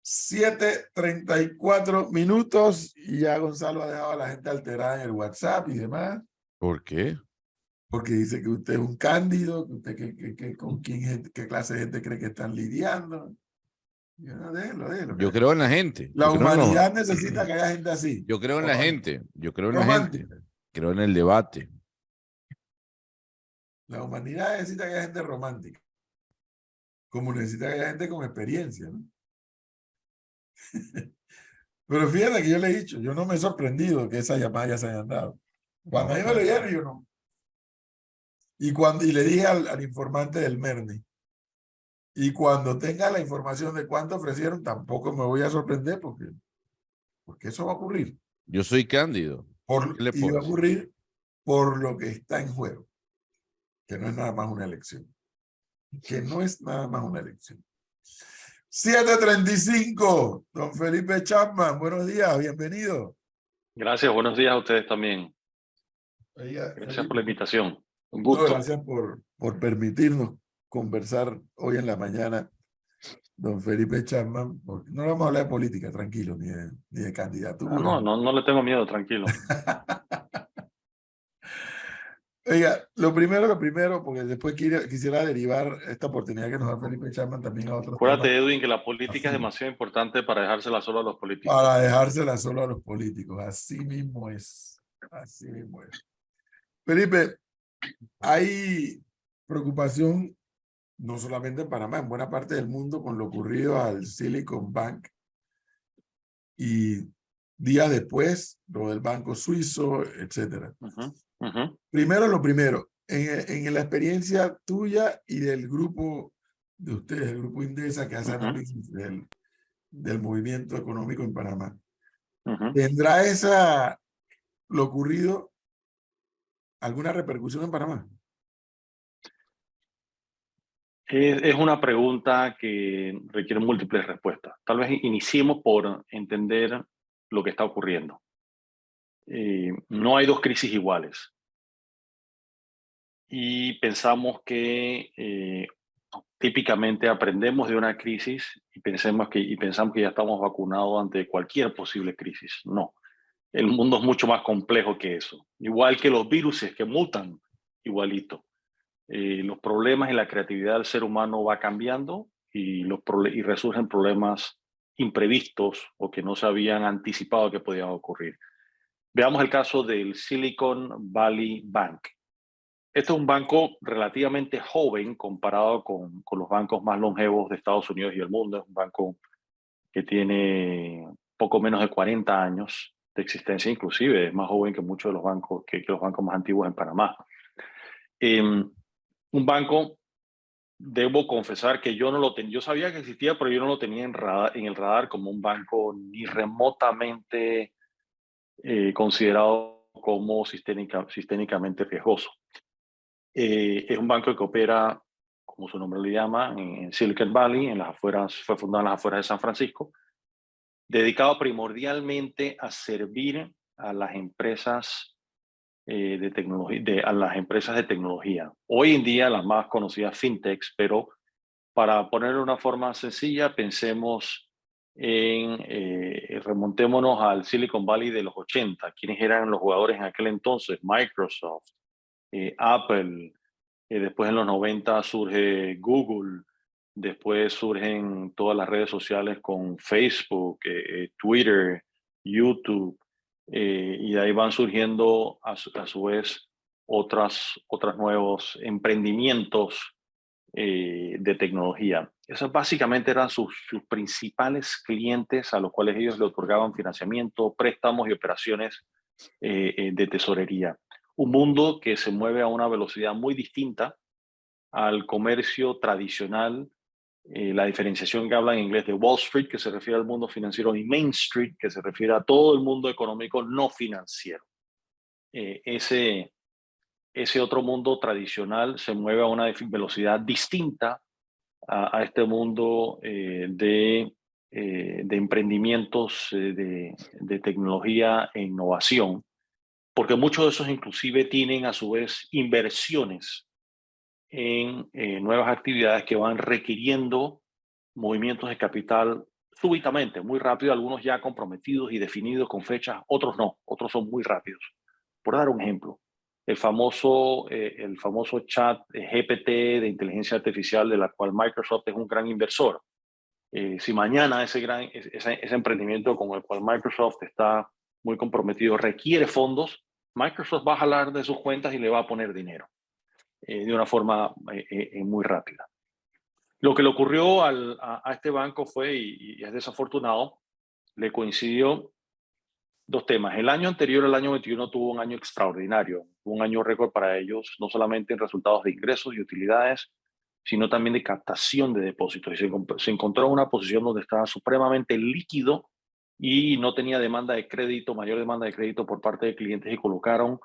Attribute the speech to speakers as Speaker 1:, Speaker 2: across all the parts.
Speaker 1: 7:34 y ya Gonzalo ha dejado a la gente alterada en el WhatsApp y demás,
Speaker 2: ¿Por qué?
Speaker 1: porque dice que usted es un cándido, que usted con qué clase de gente cree que están lidiando. Déjelo.
Speaker 2: Yo creo en la gente.
Speaker 1: La humanidad necesita que haya gente así.
Speaker 2: Yo creo en la gente. Yo creo en la gente.
Speaker 1: Romántica.
Speaker 2: Creo en el debate.
Speaker 1: La humanidad necesita que haya gente romántica, como necesita que haya gente con experiencia, ¿no? Pero fíjate que yo le he dicho, yo no me he sorprendido que esas llamadas ya se hayan dado. Cuando a mí me lo dieron, yo no. Y le dije al informante del Merni, y cuando tenga la información de cuánto ofrecieron, tampoco me voy a sorprender porque eso va a ocurrir.
Speaker 2: Yo soy Cándido.
Speaker 1: Y va a ocurrir por lo que está en juego, que no es nada más una elección. Que no es nada más una elección. 7:35, don Felipe Chapman, buenos días, bienvenido.
Speaker 3: Gracias, buenos días a ustedes también.
Speaker 1: Oiga,
Speaker 3: Gracias
Speaker 1: Felipe,
Speaker 3: por la invitación. Un gusto.
Speaker 1: gracias por permitirnos conversar hoy en la mañana, don Felipe Chapman. Porque no vamos a hablar de política, tranquilo, ni de candidatura.
Speaker 3: No le tengo miedo, tranquilo.
Speaker 1: Oiga, lo primero, porque después quisiera derivar esta oportunidad que nos da Felipe Chapman también a otros
Speaker 3: Acuérdate,
Speaker 1: temas.
Speaker 3: Edwin, que la política es demasiado importante para dejársela solo a los políticos.
Speaker 1: Para dejársela solo a los políticos. Así mismo es. Así mismo es. Felipe, hay preocupación no solamente en Panamá, en buena parte del mundo con lo ocurrido al Silicon Bank y días después lo del Banco Suizo, etcétera. Primero lo primero, en la experiencia tuya y del grupo de ustedes, el grupo Indesa que hace análisis del movimiento económico en Panamá, ¿tendrá lo ocurrido alguna repercusión en Panamá?
Speaker 3: Es una pregunta que requiere múltiples respuestas. Tal vez iniciemos por entender lo que está ocurriendo. No hay dos crisis iguales. Y pensamos que típicamente aprendemos de una crisis y pensamos que ya estamos vacunados ante cualquier posible crisis. No. El mundo es mucho más complejo que eso. Igual que los virus que mutan, igualito. Los problemas y la creatividad del ser humano va cambiando y resurgen problemas imprevistos o que no se habían anticipado que podían ocurrir. Veamos el caso del Silicon Valley Bank. Este es un banco relativamente joven comparado con los bancos más longevos de Estados Unidos y el mundo. Es un banco que tiene poco menos de 40 años de existencia, inclusive es más joven que muchos de los bancos, que los bancos más antiguos en Panamá. Un banco, debo confesar que yo no lo tenía, yo sabía que existía, pero yo no lo tenía en el radar como un banco ni remotamente considerado como sistémicamente riesgoso. Es un banco que opera, como su nombre le llama, en Silicon Valley, fue fundado en las afueras de San Francisco, dedicado primordialmente a servir a las empresas de tecnología. Hoy en día las más conocidas fintechs, pero para ponerlo de una forma sencilla, pensemos remontémonos al Silicon Valley de los 80. ¿Quiénes eran los jugadores en aquel entonces? Microsoft, Apple, después en los 90 surge Google, después surgen todas las redes sociales con Facebook, Twitter, YouTube, y de ahí van surgiendo a su vez otros nuevos emprendimientos de tecnología. Esos básicamente eran sus principales clientes a los cuales ellos le otorgaban financiamiento, préstamos y operaciones de tesorería. Un mundo que se mueve a una velocidad muy distinta al comercio tradicional, la diferenciación que habla en inglés de Wall Street, que se refiere al mundo financiero, y Main Street, que se refiere a todo el mundo económico no financiero. Ese otro mundo tradicional se mueve a una velocidad distinta a este mundo de emprendimientos de tecnología e innovación, porque muchos de esos inclusive tienen a su vez inversiones en nuevas actividades que van requiriendo movimientos de capital súbitamente, muy rápido, algunos ya comprometidos y definidos con fechas, otros no, otros son muy rápidos. Por dar un ejemplo, el famoso chat GPT de inteligencia artificial de la cual Microsoft es un gran inversor. Si mañana ese emprendimiento con el cual Microsoft está muy comprometido requiere fondos, Microsoft va a jalar de sus cuentas y le va a poner dinero de una forma muy rápida. Lo que le ocurrió a este banco fue, y es desafortunado, le coincidió dos temas. El año anterior, el año 21, tuvo un año extraordinario, un año récord para ellos, no solamente en resultados de ingresos y utilidades, sino también de captación de depósitos. Y se encontró en una posición donde estaba supremamente líquido y no tenía demanda de crédito, mayor demanda de crédito por parte de clientes, y colocaron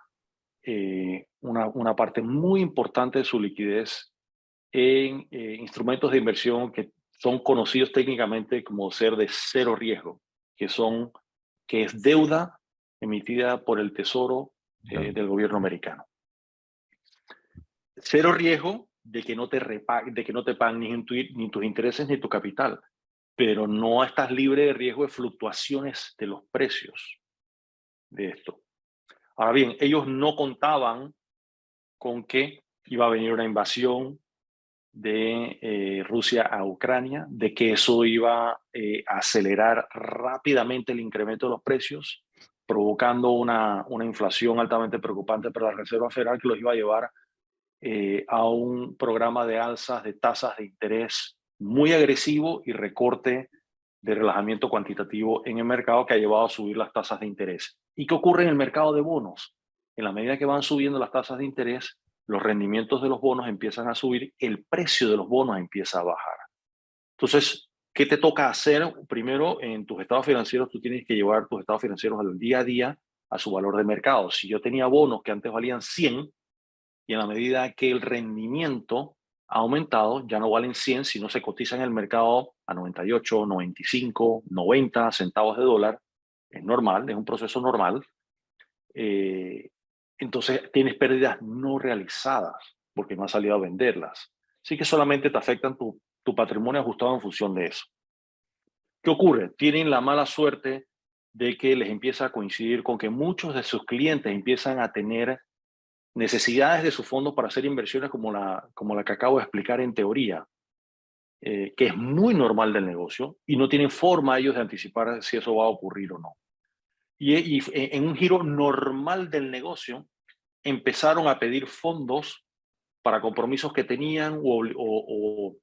Speaker 3: una parte muy importante de su liquidez en instrumentos de inversión que son conocidos técnicamente como ser de cero riesgo, que es deuda emitida por el Tesoro del gobierno americano. Cero riesgo de que no te paguen ni tus intereses ni tu capital, pero no estás libre de riesgo de fluctuaciones de los precios de esto. Ahora bien, ellos no contaban con que iba a venir una invasión de Rusia a Ucrania, de que eso iba a acelerar rápidamente el incremento de los precios, provocando una inflación altamente preocupante para la Reserva Federal, que los iba a llevar a un programa de alzas de tasas de interés muy agresivo y recorte de relajamiento cuantitativo en el mercado, que ha llevado a subir las tasas de interés. ¿Y qué ocurre en el mercado de bonos? En la medida que van subiendo las tasas de interés, los rendimientos de los bonos empiezan a subir, el precio de los bonos empieza a bajar. Entonces, ¿qué te toca hacer? Primero, en tus estados financieros, tú tienes que llevar tus estados financieros al día a día a su valor de mercado. Si yo tenía bonos que antes valían 100, y en la medida que el rendimiento ha aumentado, ya no valen 100, sino se cotiza en el mercado a 98, 95, 90 centavos de dólar. Es normal, es un proceso normal. Entonces tienes pérdidas no realizadas porque no has salido a venderlas. Así que solamente te afectan tu patrimonio ajustado en función de eso. ¿Qué ocurre? Tienen la mala suerte de que les empieza a coincidir con que muchos de sus clientes empiezan a tener necesidades de sus fondos para hacer inversiones como la que acabo de explicar en teoría, que es muy normal del negocio, y no tienen forma ellos de anticipar si eso va a ocurrir o no. Y en un giro normal del negocio, empezaron a pedir fondos para compromisos que tenían o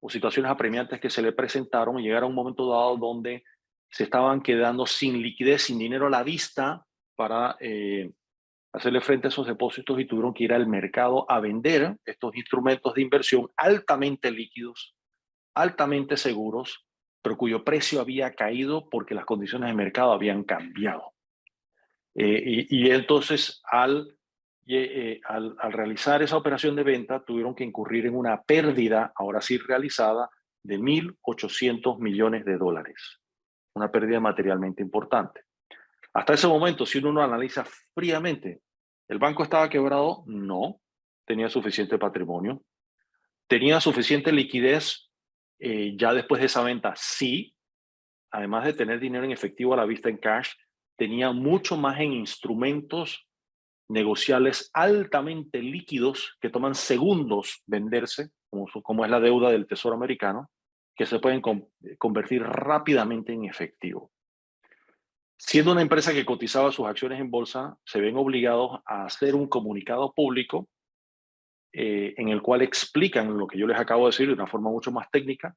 Speaker 3: situaciones apremiantes que se le presentaron, y llegaron a un momento dado donde se estaban quedando sin liquidez, sin dinero a la vista para hacerle frente a esos depósitos, y tuvieron que ir al mercado a vender estos instrumentos de inversión altamente líquidos, altamente seguros, pero cuyo precio había caído porque las condiciones de mercado habían cambiado. Y entonces al realizar esa operación de venta, tuvieron que incurrir en una pérdida, ahora sí realizada, de 1.800 millones de dólares. Una pérdida materialmente importante. Hasta ese momento, si uno lo analiza fríamente, ¿el banco estaba quebrado? No. Tenía suficiente patrimonio. ¿Tenía suficiente liquidez ya después de esa venta? Sí. Además de tener dinero en efectivo a la vista en cash, tenía mucho más en instrumentos negociables altamente líquidos que toman segundos venderse, como es la deuda del Tesoro americano, que se pueden convertir rápidamente en efectivo. Siendo una empresa que cotizaba sus acciones en bolsa, se ven obligados a hacer un comunicado público en el cual explican lo que yo les acabo de decir de una forma mucho más técnica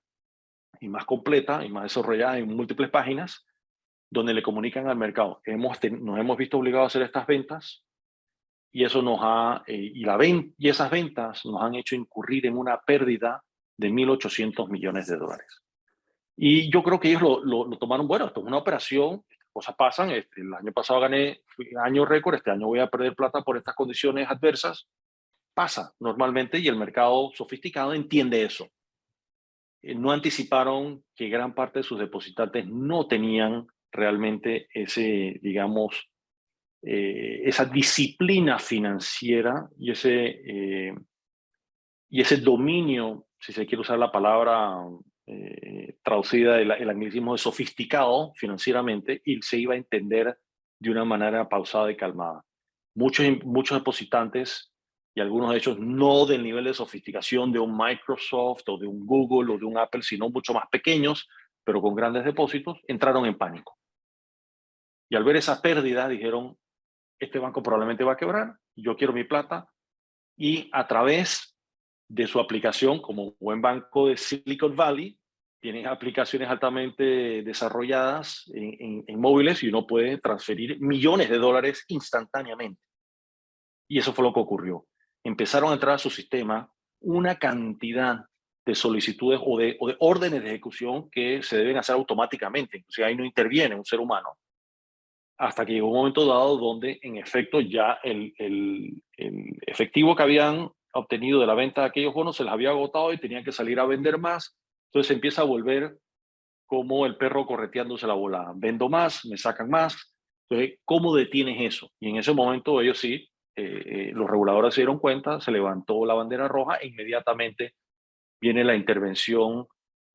Speaker 3: y más completa y más desarrollada en múltiples páginas, donde le comunican al mercado: nos hemos visto obligados a hacer estas ventas, y eso y esas ventas nos han hecho incurrir en una pérdida de 1.800 millones de dólares. Y yo creo que ellos lo tomaron, bueno, esto es una operación, cosas pasan, el año pasado gané año récord, este año voy a perder plata por estas condiciones adversas. Pasa normalmente, y el mercado sofisticado entiende eso. No anticiparon que gran parte de sus depositantes no tenían realmente esa disciplina financiera y ese dominio, si se quiere usar la palabra traducida el anglicismo de sofisticado financieramente, y se iba a entender de una manera pausada y calmada. Muchos depositantes, y algunos de ellos no del nivel de sofisticación de un Microsoft o de un Google o de un Apple, sino mucho más pequeños, pero con grandes depósitos, entraron en pánico. Y al ver esas pérdidas dijeron, este banco probablemente va a quebrar, yo quiero mi plata, y a través de su aplicación, como buen banco de Silicon Valley, tienen aplicaciones altamente desarrolladas en móviles, y uno puede transferir millones de dólares instantáneamente. Y eso fue lo que ocurrió. Empezaron a entrar a su sistema una cantidad de solicitudes o de órdenes de ejecución que se deben hacer automáticamente. O sea, ahí no interviene un ser humano. Hasta que llegó un momento dado donde, en efecto, ya el efectivo que habían obtenido de la venta de aquellos bonos se les había agotado y tenían que salir a vender más. Entonces se empieza a volver como el perro correteándose la bola. Vendo más, me sacan más. Entonces, ¿cómo detienes eso? Y en ese momento ellos sí, los reguladores se dieron cuenta, se levantó la bandera roja e inmediatamente viene la intervención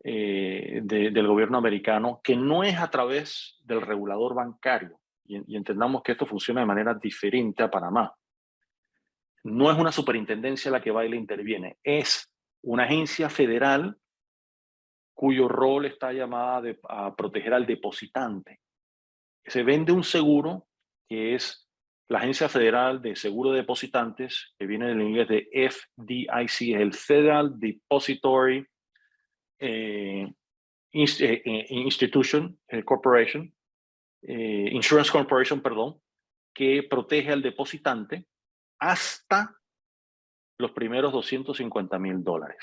Speaker 3: del gobierno americano, que no es a través del regulador bancario. Y entendamos que esto funciona de manera diferente a Panamá. No es una superintendencia la que va y le interviene, es una agencia federal cuyo rol está llamada a proteger al depositante. Se vende un seguro que es la Agencia Federal de Seguro de Depositantes, que viene del inglés de FDIC, el Federal Depository Institution, Corporation, Insurance Corporation, perdón, que protege al depositante hasta los primeros $250,000,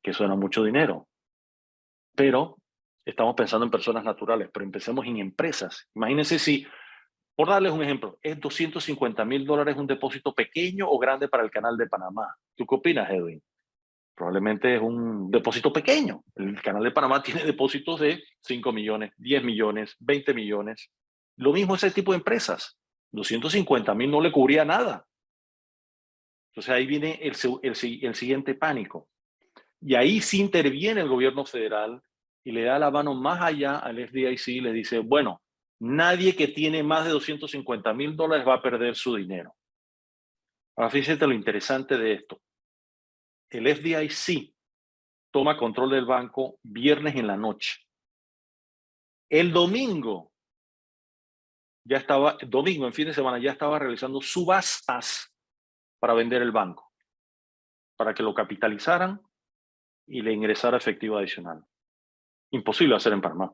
Speaker 3: que suena mucho dinero, pero estamos pensando en personas naturales, pero empecemos en empresas. Imagínense si, por darles un ejemplo, ¿es $250,000 un depósito pequeño o grande para el Canal de Panamá? ¿Tú qué opinas, Edwin? Probablemente es un depósito pequeño. El Canal de Panamá tiene depósitos de 5 millones, 10 millones, 20 millones. Lo mismo ese tipo de empresas. 250,000 no le cubría nada. Entonces ahí viene el siguiente pánico. Y ahí sí interviene el gobierno federal y le da la mano más allá al FDIC y le dice, bueno, nadie que tiene más de $250,000 va a perder su dinero. Ahora fíjate lo interesante de esto. El FDIC toma control del banco viernes en la noche. El domingo, en fin de semana, ya estaba realizando subastas para vender el banco, para que lo capitalizaran y le ingresara efectivo adicional. Imposible hacer en Panamá.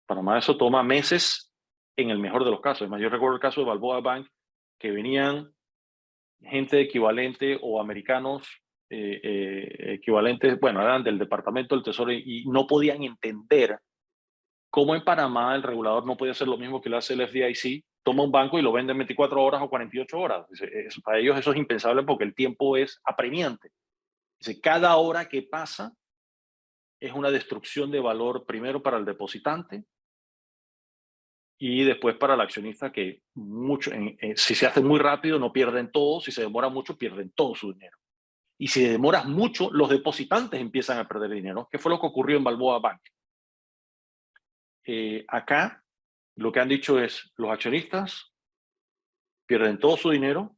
Speaker 3: Panamá eso toma meses en el mejor de los casos. Yo recuerdo el caso de Balboa Bank, que venían gente equivalente o americanos equivalentes, bueno, eran del Departamento del Tesoro y no podían entender cómo en Panamá el regulador no puede hacer lo mismo que lo hace el FDIC, toma un banco y lo vende en 24 horas o 48 horas. Para ellos eso es impensable porque el tiempo es apremiante. Cada hora que pasa es una destrucción de valor, primero para el depositante y después para el accionista, que si se hace muy rápido no pierden todo, si se demora mucho pierden todo su dinero. Y si demoras mucho, los depositantes empiezan a perder dinero, que fue lo que ocurrió en Balboa Bank. Acá lo que han dicho es, los accionistas pierden todo su dinero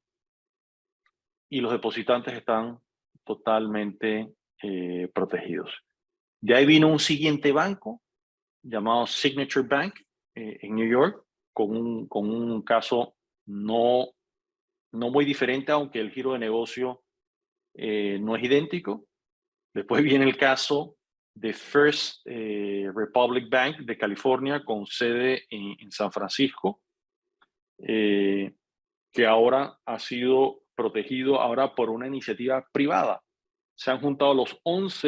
Speaker 3: y los depositantes están totalmente protegidos. De ahí vino un siguiente banco llamado Signature Bank en New York, con un caso no muy diferente, aunque el giro de negocio no es idéntico. Después viene el caso de First Republic Bank de California, con sede en San Francisco, que ahora ha sido protegido ahora por una iniciativa privada. Se han juntado los 11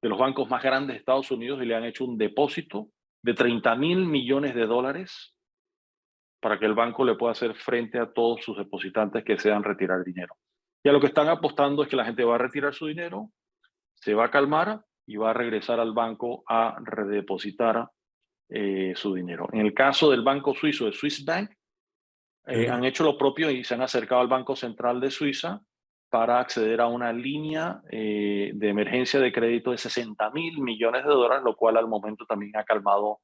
Speaker 3: de los bancos más grandes de Estados Unidos y le han hecho un depósito de $30,000 millones para que el banco le pueda hacer frente a todos sus depositantes que desean retirar dinero. Y a lo que están apostando es que la gente va a retirar su dinero, se va a calmar y va a regresar al banco a redepositar su dinero. En el caso del banco suizo, de Swiss Bank, han hecho lo propio y se han acercado al Banco Central de Suiza para acceder a una línea de emergencia de crédito de $60.000 millones, lo cual al momento también ha calmado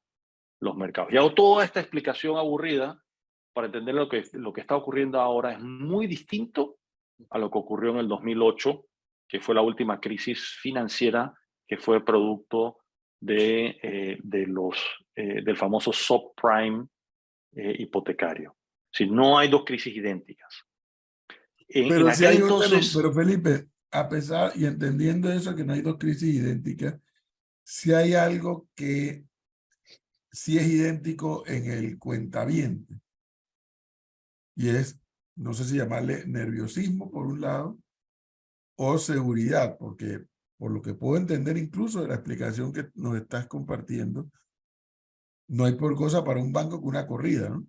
Speaker 3: los mercados. Y hago toda esta explicación aburrida para entender lo que está ocurriendo ahora. Es muy distinto a lo que ocurrió en el 2008, que fue la última crisis financiera que fue producto del famoso subprime hipotecario. Si no hay dos crisis idénticas.
Speaker 1: Pero si
Speaker 3: aquel
Speaker 1: hay
Speaker 3: entonces,
Speaker 1: pero Felipe, a pesar y entendiendo eso, que no hay dos crisis idénticas, si hay algo que sí es idéntico en el cuentaviente, y es, no sé si llamarle nerviosismo por un lado, o seguridad, porque por lo que puedo entender incluso de la explicación que nos estás compartiendo, no hay por cosa para un banco que una corrida, ¿no? O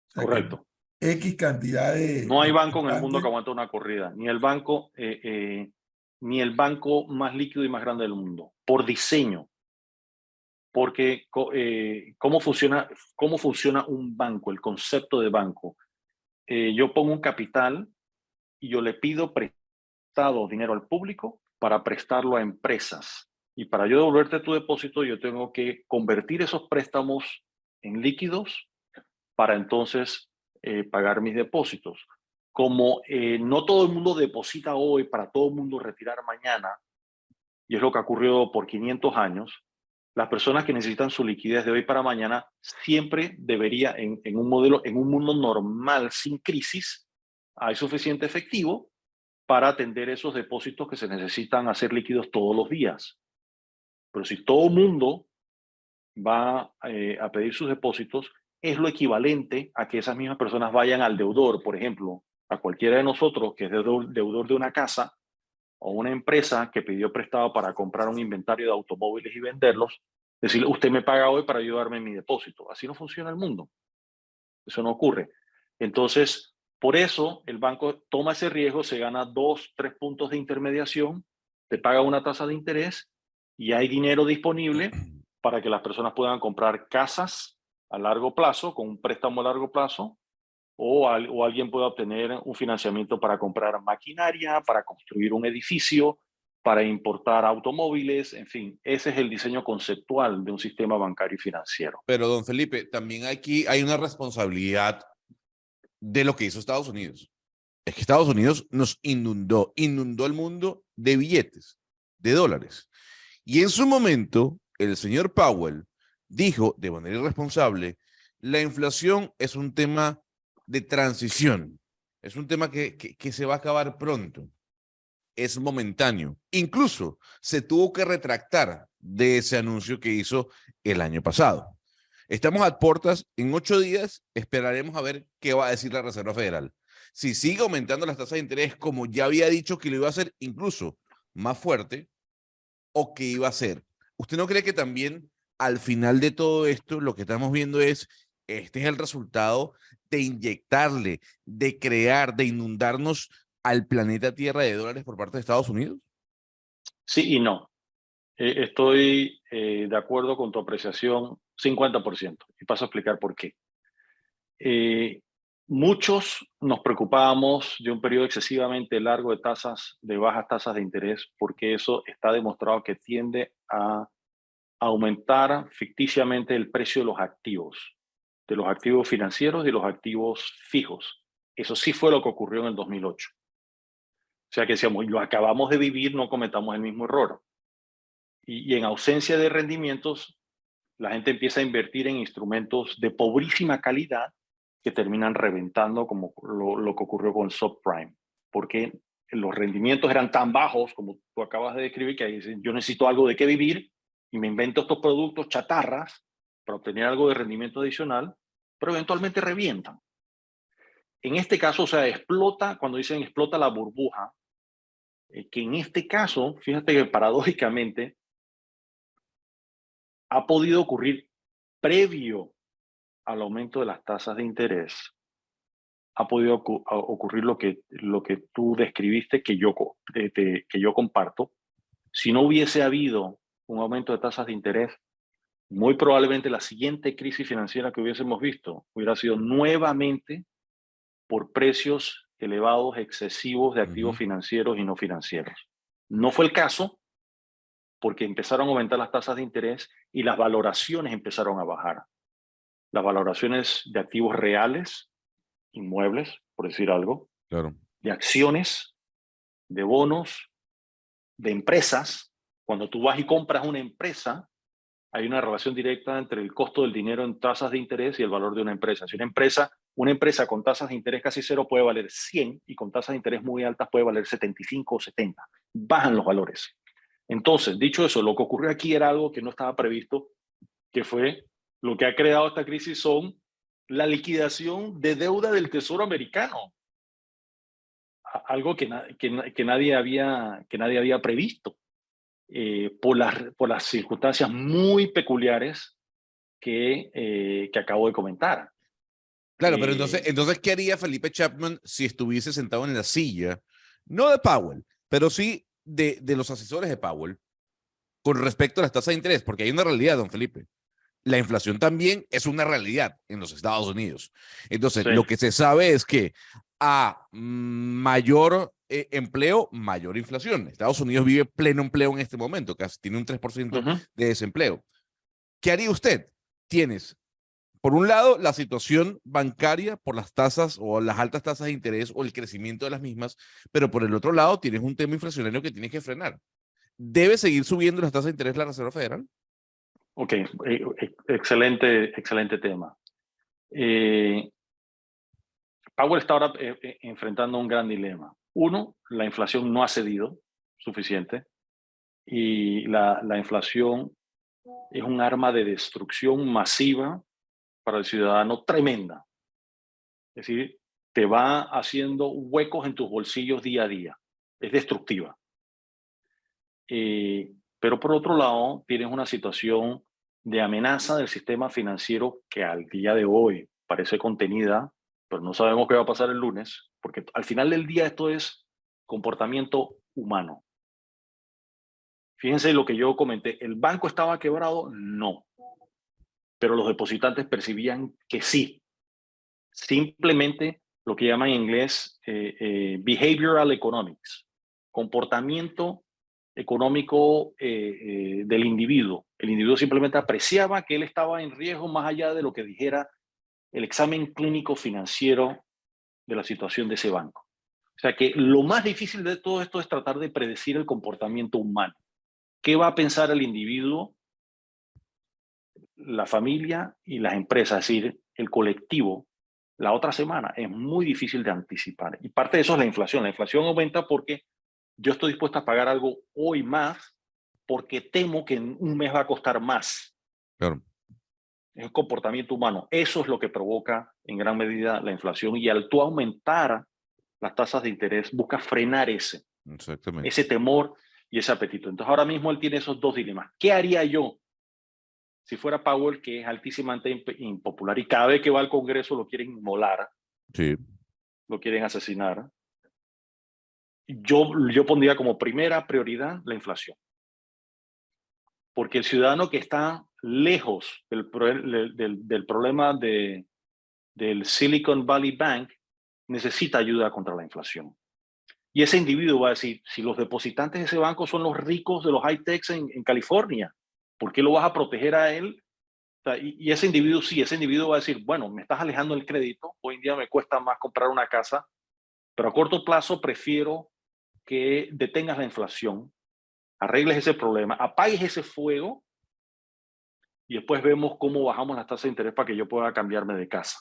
Speaker 1: sea, que
Speaker 3: correcto.
Speaker 1: X cantidad
Speaker 3: No hay
Speaker 1: de
Speaker 3: banco en el mundo que
Speaker 1: participantes.
Speaker 3: aguante una corrida, ni el banco más líquido y más grande del mundo, por diseño. Porque ¿cómo funciona un banco? El concepto de banco. Yo pongo un capital y yo le pido prestado dinero al público para prestarlo a empresas. Y para yo devolverte tu depósito, yo tengo que convertir esos préstamos en líquidos para entonces pagar mis depósitos. Como no todo el mundo deposita hoy para todo el mundo retirar mañana, y es lo que ha ocurrido por 500 años, las personas que necesitan su liquidez de hoy para mañana siempre debería, en un mundo normal, sin crisis, hay suficiente efectivo para atender esos depósitos que se necesitan hacer líquidos todos los días. Pero si todo el mundo va a pedir sus depósitos, es lo equivalente a que esas mismas personas vayan al deudor, por ejemplo, a cualquiera de nosotros que es deudor de una casa o una empresa que pidió prestado para comprar un inventario de automóviles y venderlos, decirle, usted me paga hoy para ayudarme en mi depósito. Así no funciona el mundo. Eso no ocurre. Entonces, por eso el banco toma ese riesgo, se gana 2, 3 puntos de intermediación, te paga una tasa de interés y hay dinero disponible para que las personas puedan comprar casas a largo plazo, con un préstamo a largo plazo, o alguien pueda obtener un financiamiento para comprar maquinaria, para construir un edificio, para importar automóviles, en fin, ese es el diseño conceptual de un sistema bancario y financiero.
Speaker 2: Pero, don Felipe, también aquí hay una responsabilidad de lo que hizo Estados Unidos. Es que Estados Unidos nos inundó el mundo de billetes, de dólares. Y en su momento, el señor Powell dijo de manera irresponsable, la inflación es un tema de transición, es un tema que se va a acabar pronto, es momentáneo. Incluso se tuvo que retractar de ese anuncio que hizo el año pasado. Estamos a puertas, en 8 días esperaremos a ver qué va a decir la Reserva Federal. Si sigue aumentando las tasas de interés, como ya había dicho que lo iba a hacer incluso más fuerte, o qué iba a hacer. ¿Usted no cree que también al final de todo esto lo que estamos viendo es, este es el resultado de inyectarle, de crear, de inundarnos al planeta Tierra de dólares por parte de Estados Unidos?
Speaker 3: Sí y no. Estoy de acuerdo con tu apreciación 50%, y paso a explicar por qué. Muchos nos preocupábamos de un periodo excesivamente largo de bajas tasas de interés, porque eso está demostrado que tiende a aumentar ficticiamente el precio de los activos financieros y los activos fijos. Eso sí fue lo que ocurrió en el 2008. O sea que decíamos, lo acabamos de vivir, no cometamos el mismo error. Y en ausencia de rendimientos, la gente empieza a invertir en instrumentos de pobrísima calidad que terminan reventando, como lo que ocurrió con subprime, porque los rendimientos eran tan bajos, como tú acabas de describir, que dicen, yo necesito algo de qué vivir y me invento estos productos chatarras para obtener algo de rendimiento adicional, pero eventualmente revientan. En este caso, o sea, explota, cuando dicen explota la burbuja, que en este caso, fíjate que paradójicamente, ha podido ocurrir previo al aumento de las tasas de interés. Ha podido ocurrir lo que tú describiste, que yo comparto. Si no hubiese habido un aumento de tasas de interés, muy probablemente la siguiente crisis financiera que hubiésemos visto hubiera sido nuevamente por precios elevados excesivos de activos
Speaker 2: Ujú.
Speaker 3: financieros y no financieros. No fue el caso porque empezaron a aumentar las tasas de interés y las valoraciones empezaron a bajar. Las valoraciones de activos reales, inmuebles, por decir algo,
Speaker 2: Claro.
Speaker 3: de acciones, de bonos, de empresas. Cuando tú vas y compras una empresa, hay una relación directa entre el costo del dinero en tasas de interés y el valor de una empresa. Si una empresa con tasas de interés casi cero puede valer 100 y con tasas de interés muy altas puede valer 75 o 70. Bajan los valores. Entonces, dicho eso, lo que ocurrió aquí era algo que no estaba previsto, que fue lo que ha creado esta crisis son la liquidación de deuda del Tesoro americano. Algo que nadie había previsto por las circunstancias muy peculiares que acabo de comentar.
Speaker 2: Claro, pero entonces, ¿qué haría Felipe Chapman si estuviese sentado en la silla, no de Powell, pero sí de los asesores de Powell, con respecto a las tasas de interés? Porque hay una realidad, don Felipe. La inflación también es una realidad en los Estados Unidos. Entonces,
Speaker 3: Sí.
Speaker 2: lo que se sabe es que a mayor empleo, mayor inflación. Estados Unidos vive pleno empleo en este momento, casi tiene un 3%
Speaker 3: Uh-huh.
Speaker 2: de desempleo. ¿Qué haría usted? Tienes, por un lado, la situación bancaria por las tasas o las altas tasas de interés o el crecimiento de las mismas, pero por el otro lado tienes un tema inflacionario que tienes que frenar. ¿Debe seguir subiendo las tasas de interés la Reserva Federal?
Speaker 3: Ok, excelente tema. Powell está ahora enfrentando un gran dilema. Uno, la inflación no ha cedido suficiente y la inflación es un arma de destrucción masiva para el ciudadano tremenda. Es decir, te va haciendo huecos en tus bolsillos día a día. Es destructiva. Pero por otro lado, tienes una situación de amenaza del sistema financiero que al día de hoy parece contenida, pero no sabemos qué va a pasar el lunes, porque al final del día esto es comportamiento humano. Fíjense lo que yo comenté, ¿el banco estaba quebrado? No, pero los depositantes percibían que sí. Simplemente lo que llaman en inglés behavioral economics, comportamiento económico del individuo. El individuo simplemente apreciaba que él estaba en riesgo más allá de lo que dijera el examen clínico financiero de la situación de ese banco. O sea que lo más difícil de todo esto es tratar de predecir el comportamiento humano. ¿Qué va a pensar el individuo, la familia y las empresas? Es decir, el colectivo la otra semana es muy difícil de anticipar. Y parte de eso es la inflación. La inflación aumenta porque yo estoy dispuesto a pagar algo hoy más porque temo que en un mes va a costar más.
Speaker 2: Claro.
Speaker 3: Es el comportamiento humano. Eso es lo que provoca en gran medida la inflación. Y al tú aumentar las tasas de interés, busca frenar ese
Speaker 2: Exactamente.
Speaker 3: temor y ese apetito. Entonces ahora mismo él tiene esos dos dilemas. ¿Qué haría yo si fuera Powell, que es altísimamente impopular y cada vez que va al Congreso lo quieren inmolar,
Speaker 2: Sí.
Speaker 3: lo quieren asesinar? Yo pondría como primera prioridad la inflación. Porque el ciudadano que está lejos del problema del Silicon Valley Bank necesita ayuda contra la inflación. Y ese individuo va a decir, si los depositantes de ese banco son los ricos de los high-techs en California, ¿por qué lo vas a proteger a él? O sea, y ese individuo, sí, ese individuo va a decir, bueno, me estás alejando del crédito, hoy en día me cuesta más comprar una casa, pero a corto plazo prefiero que detengas la inflación, arregles ese problema, apagues ese fuego y después vemos cómo bajamos las tasas de interés para que yo pueda cambiarme de casa.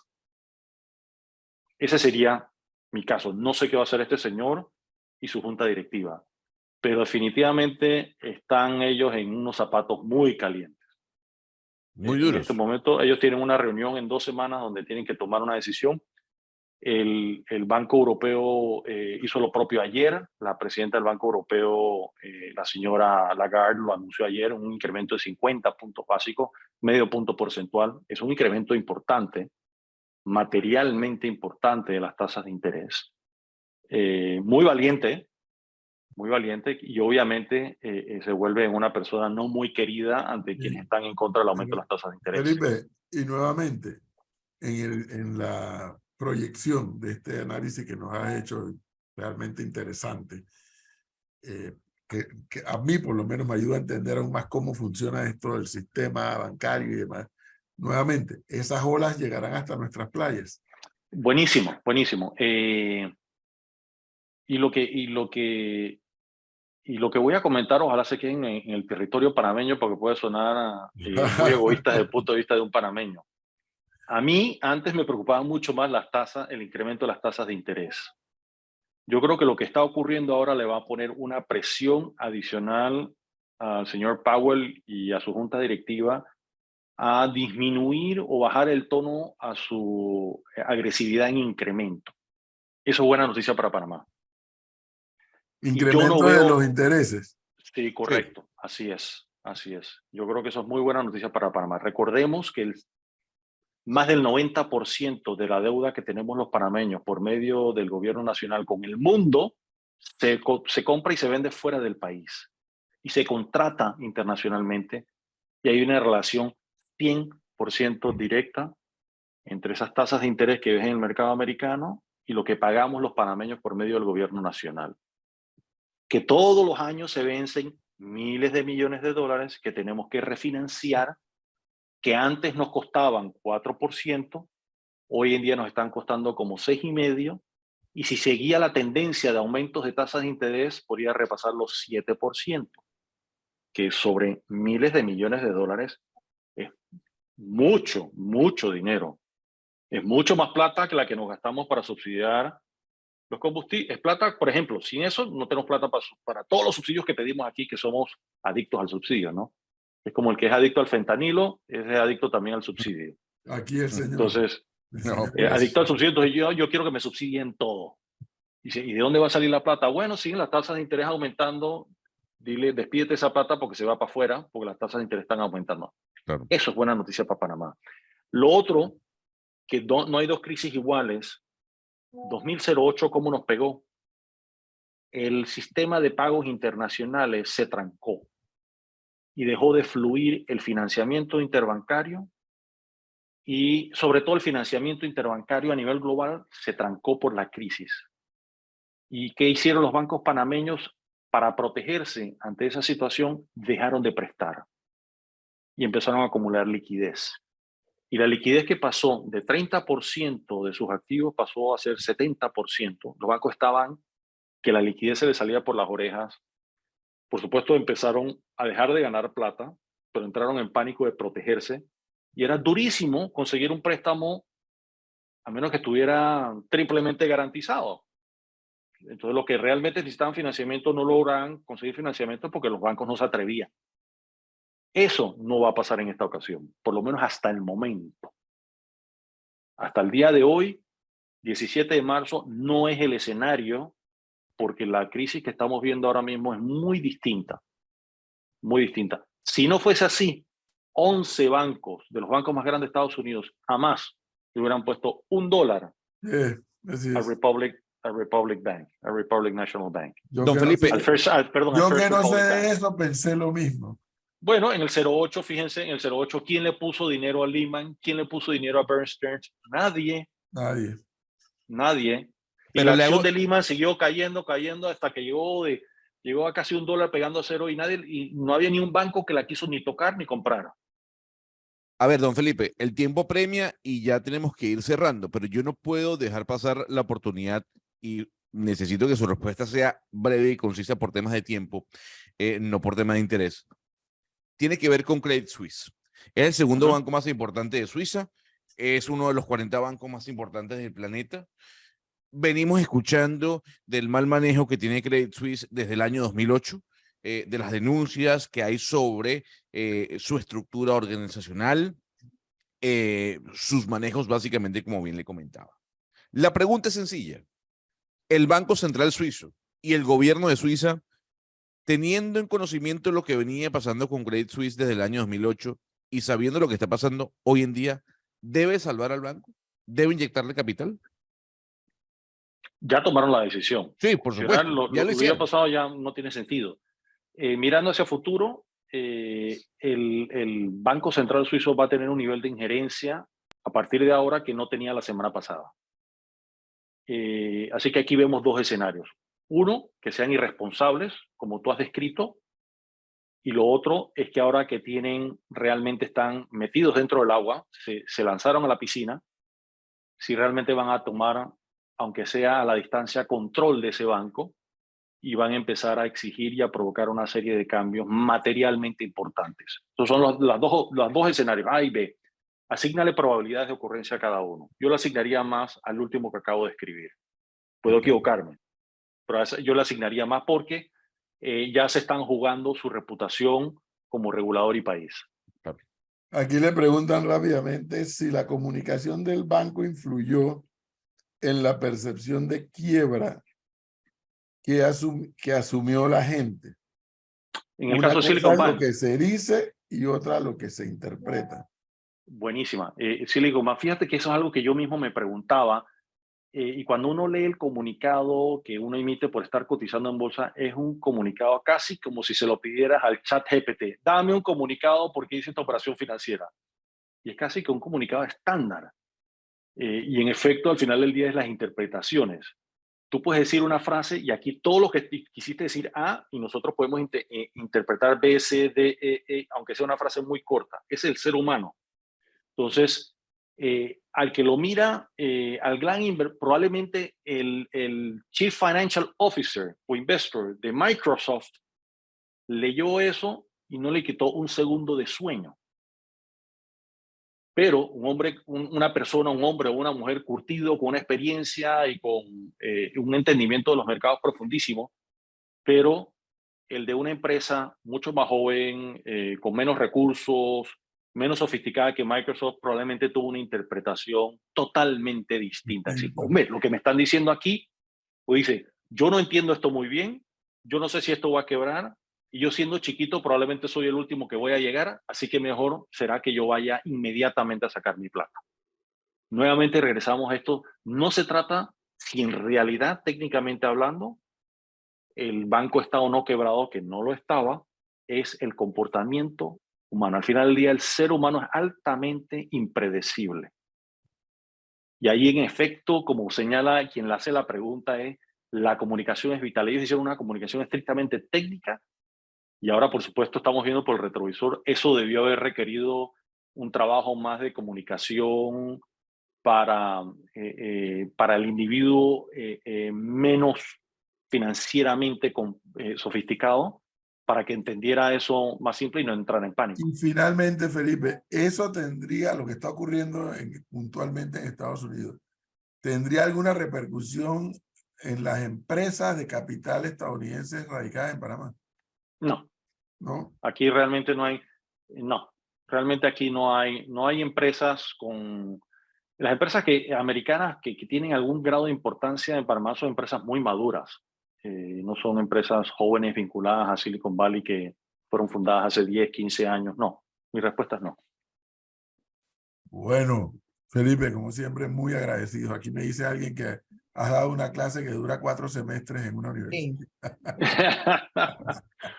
Speaker 3: Ese sería mi caso. No sé qué va a hacer este señor y su junta directiva, pero definitivamente están ellos en unos zapatos muy calientes.
Speaker 2: Muy
Speaker 3: En este
Speaker 2: duros.
Speaker 3: momento ellos tienen una reunión en 2 semanas donde tienen que tomar una decisión. El Banco Europeo hizo lo propio ayer. La presidenta del Banco Europeo, la señora Lagarde, lo anunció ayer, un incremento de 50 puntos básicos, medio punto porcentual. Es un incremento importante, materialmente importante de las tasas de interés. Muy valiente, y obviamente se vuelve una persona no muy querida ante quienes están en contra del aumento de las tasas de interés.
Speaker 1: Felipe, y nuevamente, en la proyección de este análisis que nos has hecho realmente interesante. Que a mí por lo menos me ayuda a entender aún más cómo funciona esto del sistema bancario y demás. Nuevamente, esas olas llegarán hasta nuestras playas.
Speaker 3: Buenísimo, buenísimo. Y lo que voy a comentar, ojalá se queden en el territorio panameño, porque puede sonar muy egoísta desde el punto de vista de un panameño. A mí antes me preocupaban mucho más las tasas, el incremento de las tasas de interés. Yo creo que lo que está ocurriendo ahora le va a poner una presión adicional al señor Powell y a su junta directiva a disminuir o bajar el tono a su agresividad en incremento. Eso es buena noticia para Panamá. Y yo no
Speaker 1: Incremento de los
Speaker 3: veo...
Speaker 1: intereses.
Speaker 3: Sí, correcto. Así es, así es. Yo creo que eso es muy buena noticia para Panamá. Recordemos que más del 90% de la deuda que tenemos los panameños por medio del gobierno nacional con el mundo se compra y se vende fuera del país y se contrata internacionalmente, y hay una relación 100% directa entre esas tasas de interés que ves en el mercado americano y lo que pagamos los panameños por medio del gobierno nacional. Que todos los años se vencen miles de millones de dólares que tenemos que refinanciar, que antes nos costaban 4%, hoy en día nos están costando como 6,5%, y si seguía la tendencia de aumentos de tasas de interés, podría repasar los 7%, que sobre miles de millones de dólares es mucho, mucho dinero. Es mucho más plata que la que nos gastamos para subsidiar los combustibles. Es plata, por ejemplo, sin eso no tenemos plata para todos los subsidios que pedimos aquí, que somos adictos al subsidio, ¿no? Es como el que es adicto al fentanilo, es adicto también al subsidio.
Speaker 1: Aquí el señor.
Speaker 3: Entonces,
Speaker 1: El
Speaker 2: No,
Speaker 1: señor
Speaker 2: pues.
Speaker 3: adicto al subsidio, entonces yo quiero que me subsidien todo. ¿Y de dónde va a salir la plata? Bueno, siguen las tasas de interés aumentando. Dile, despídete esa plata porque se va para afuera, porque las tasas de interés están aumentando.
Speaker 2: Claro.
Speaker 3: Eso es buena noticia para Panamá. Lo otro, que no hay dos crisis iguales. 2008, ¿cómo nos pegó? El sistema de pagos internacionales se trancó y dejó de fluir el financiamiento interbancario, y sobre todo el financiamiento interbancario a nivel global se trancó por la crisis. ¿Y qué hicieron los bancos panameños para protegerse ante esa situación? Dejaron de prestar y empezaron a acumular liquidez. Y la liquidez que pasó de 30% de sus activos pasó a ser 70%. Los bancos estaban que la liquidez se les salía por las orejas. Por supuesto, empezaron a dejar de ganar plata, pero entraron en pánico de protegerse. Y era durísimo conseguir un préstamo a menos que estuviera triplemente garantizado. Entonces, los que realmente necesitaban financiamiento no lograban conseguir financiamiento porque los bancos no se atrevían. Eso no va a pasar en esta ocasión, por lo menos hasta el momento. Hasta el día de hoy, 17 de marzo, no es el escenario, porque la crisis que estamos viendo ahora mismo es muy distinta. Muy distinta. Si no fuese así, 11 bancos de los bancos más grandes de Estados Unidos jamás le hubieran puesto $1
Speaker 1: Así
Speaker 3: al
Speaker 1: es.
Speaker 3: Republic Bank, al Republic National Bank.
Speaker 2: Don
Speaker 1: que
Speaker 2: Felipe,
Speaker 3: Al First
Speaker 1: no sé
Speaker 3: Republic
Speaker 1: de
Speaker 3: Bank.
Speaker 1: eso, pensé lo mismo.
Speaker 3: Bueno, en el 08, fíjense, en el 08, ¿quién le puso dinero a Lehman? ¿Quién le puso dinero a Bear Stearns? Nadie,
Speaker 1: Nadie.
Speaker 3: nadie. Y
Speaker 2: pero
Speaker 3: la
Speaker 2: le
Speaker 3: acción
Speaker 2: hago,
Speaker 3: de Lehman siguió cayendo, hasta que llegó a casi $1 pegando a cero, y no había ni un banco que la quiso ni tocar ni comprar.
Speaker 2: a ver, don Felipe, el tiempo premia y ya tenemos que ir cerrando, pero yo no puedo dejar pasar la oportunidad y necesito que su respuesta sea breve y concisa por temas de tiempo, no por temas de interés. Tiene que ver con Credit Suisse. Es el segundo banco más importante de Suiza, es uno de los 40 bancos más importantes del planeta. Venimos escuchando del mal manejo que tiene Credit Suisse desde el año 2008, de las denuncias que hay sobre su estructura organizacional, sus manejos básicamente, como bien le comentaba. La pregunta es sencilla. El Banco Central Suizo y el gobierno de Suiza, teniendo en conocimiento lo que venía pasando con Credit Suisse desde el año 2008 y sabiendo lo que está pasando hoy en día, ¿debe salvar al banco? ¿Debe inyectarle capital?
Speaker 3: Ya tomaron la decisión.
Speaker 2: Sí, por supuesto, ya
Speaker 3: Lo
Speaker 2: lo
Speaker 3: que hubiera
Speaker 2: hicieron.
Speaker 3: pasado ya no tiene sentido. Mirando hacia futuro, el Banco Central Suizo va a tener un nivel de injerencia a partir de ahora que no tenía la semana pasada. Así que aquí vemos dos escenarios. Uno, que sean irresponsables, como tú has descrito, y lo otro es que ahora que realmente están metidos dentro del agua, se lanzaron a la piscina, si realmente van a tomar, aunque sea a la distancia, control de ese banco y van a empezar a exigir y a provocar una serie de cambios materialmente importantes. Esos son los dos escenarios, A y B. Asígnale probabilidades de ocurrencia a cada uno. Yo le asignaría más al último que acabo de escribir. Puedo equivocarme, pero yo le asignaría más porque ya se están jugando su reputación como regulador y país.
Speaker 1: Aquí le preguntan rápidamente si la comunicación del banco influyó en la percepción de quiebra que asumió la gente.
Speaker 3: En el
Speaker 1: Una
Speaker 3: caso de
Speaker 1: cosa
Speaker 3: Silicon
Speaker 1: es lo
Speaker 3: Valley.
Speaker 1: que se dice y otra lo que se interpreta.
Speaker 3: Buenísima. Silicon Valley, fíjate que eso es algo que yo mismo me preguntaba. Y cuando uno lee el comunicado que uno emite por estar cotizando en bolsa, es un comunicado casi como si se lo pidieras al chat GPT. Dame un comunicado porque hice esta operación financiera. Y es casi que un comunicado estándar. Y en efecto, al final del día es las interpretaciones. Tú puedes decir una frase y aquí todo lo que quisiste decir A y nosotros podemos interpretar B, C, D, E, aunque sea una frase muy corta. Es el ser humano. Entonces, al que lo mira, probablemente el Chief Financial Officer o Investor de Microsoft leyó eso y no le quitó un segundo de sueño. Pero una persona, un hombre o una mujer curtido con una experiencia y con un entendimiento de los mercados profundísimo, pero el de una empresa mucho más joven, con menos recursos, menos sofisticada que Microsoft, probablemente tuvo una interpretación totalmente distinta. Es decir, hombre, lo que me están diciendo aquí, pues dice, yo no entiendo esto muy bien, yo no sé si esto va a quebrar, y yo siendo chiquito probablemente soy el último que voy a llegar, así que mejor será que yo vaya inmediatamente a sacar mi plata. Nuevamente regresamos a esto, no se trata si en realidad, técnicamente hablando, el banco está o no quebrado, que no lo estaba, es el comportamiento humano. Al final del día, el ser humano es altamente impredecible. Y ahí, en efecto, como señala quien le hace la pregunta, la comunicación es vital. Ellos hicieron una comunicación estrictamente técnica y ahora, por supuesto, estamos viendo por el retrovisor, eso debió haber requerido un trabajo más de comunicación para el individuo menos financieramente sofisticado, para que entendiera eso más simple y no entrara en pánico.
Speaker 1: Y finalmente, Felipe, eso tendría, lo que está ocurriendo puntualmente en Estados Unidos, ¿tendría alguna repercusión en las empresas de capital estadounidenses radicadas en Panamá?
Speaker 3: No.
Speaker 1: ¿No?
Speaker 3: Aquí realmente no hay, no. Realmente aquí no hay empresas con... Las empresas americanas que tienen algún grado de importancia en Panamá son empresas muy maduras. No son empresas jóvenes vinculadas a Silicon Valley que fueron fundadas hace 10, 15 años. No, mi respuesta es no.
Speaker 1: Bueno, Felipe, como siempre, muy agradecido. Aquí me dice alguien que has dado una clase que dura 4 semestres en una universidad.
Speaker 4: Sí.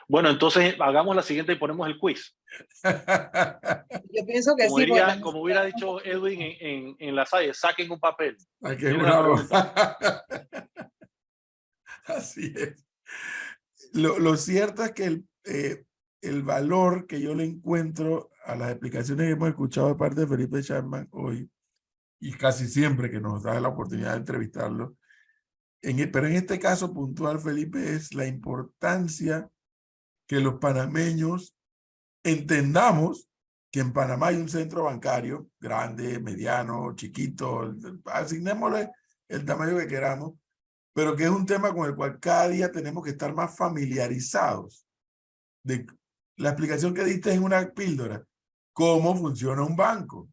Speaker 3: Bueno, entonces hagamos la siguiente y ponemos el quiz.
Speaker 4: Yo pienso que
Speaker 3: Como,
Speaker 4: sí, porque
Speaker 3: como hubiera dicho Edwin en La Salle, saquen un papel.
Speaker 1: Ay, qué bravo. Así es. Lo cierto es que el valor que yo le encuentro a las explicaciones que hemos escuchado de parte de Felipe Chapman hoy, y casi siempre que nos da la oportunidad de entrevistarlo, pero en este caso puntual, Felipe, es la importancia que los panameños entendamos que en Panamá hay un centro bancario grande, mediano, chiquito, asignémosle el tamaño que queramos, pero que es un tema con el cual cada día tenemos que estar más familiarizados. La explicación que diste es una píldora. ¿Cómo funciona un banco?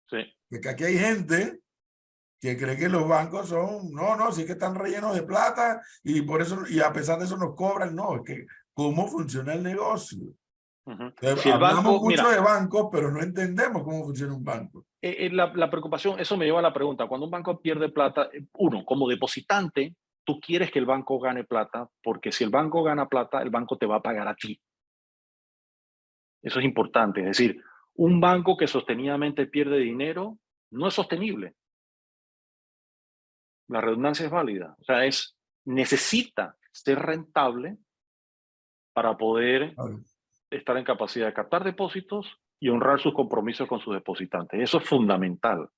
Speaker 3: Sí.
Speaker 1: Porque aquí hay gente que cree que los bancos son, no, sí que están rellenos de plata y por eso, y a pesar de eso nos cobran. No, es que cómo funciona el negocio.
Speaker 3: Si el
Speaker 1: Hablamos
Speaker 3: banco,
Speaker 1: mucho
Speaker 3: mira,
Speaker 1: de bancos, pero no entendemos cómo funciona un banco.
Speaker 3: la preocupación, eso me lleva a la pregunta, cuando un banco pierde plata, uno, como depositante, tú quieres que el banco gane plata, porque si el banco gana plata, el banco te va a pagar a ti. Eso es importante, es decir, un banco que sostenidamente pierde dinero no es sostenible. La redundancia es válida. O sea, necesita ser rentable para poder
Speaker 1: Claro.
Speaker 3: estar en capacidad de captar depósitos y honrar sus compromisos con sus depositantes. Eso es fundamental.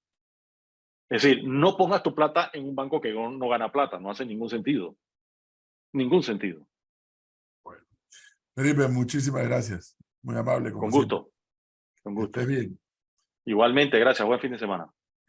Speaker 3: Es decir, no pongas tu plata en un banco que no gana plata, no hace ningún sentido. Ningún sentido.
Speaker 1: Felipe, muchísimas gracias. Muy amable, como
Speaker 3: Con
Speaker 1: siempre.
Speaker 3: gusto. Con
Speaker 1: Que
Speaker 3: gusto.
Speaker 1: estés bien.
Speaker 3: Igualmente, gracias. Buen fin de semana.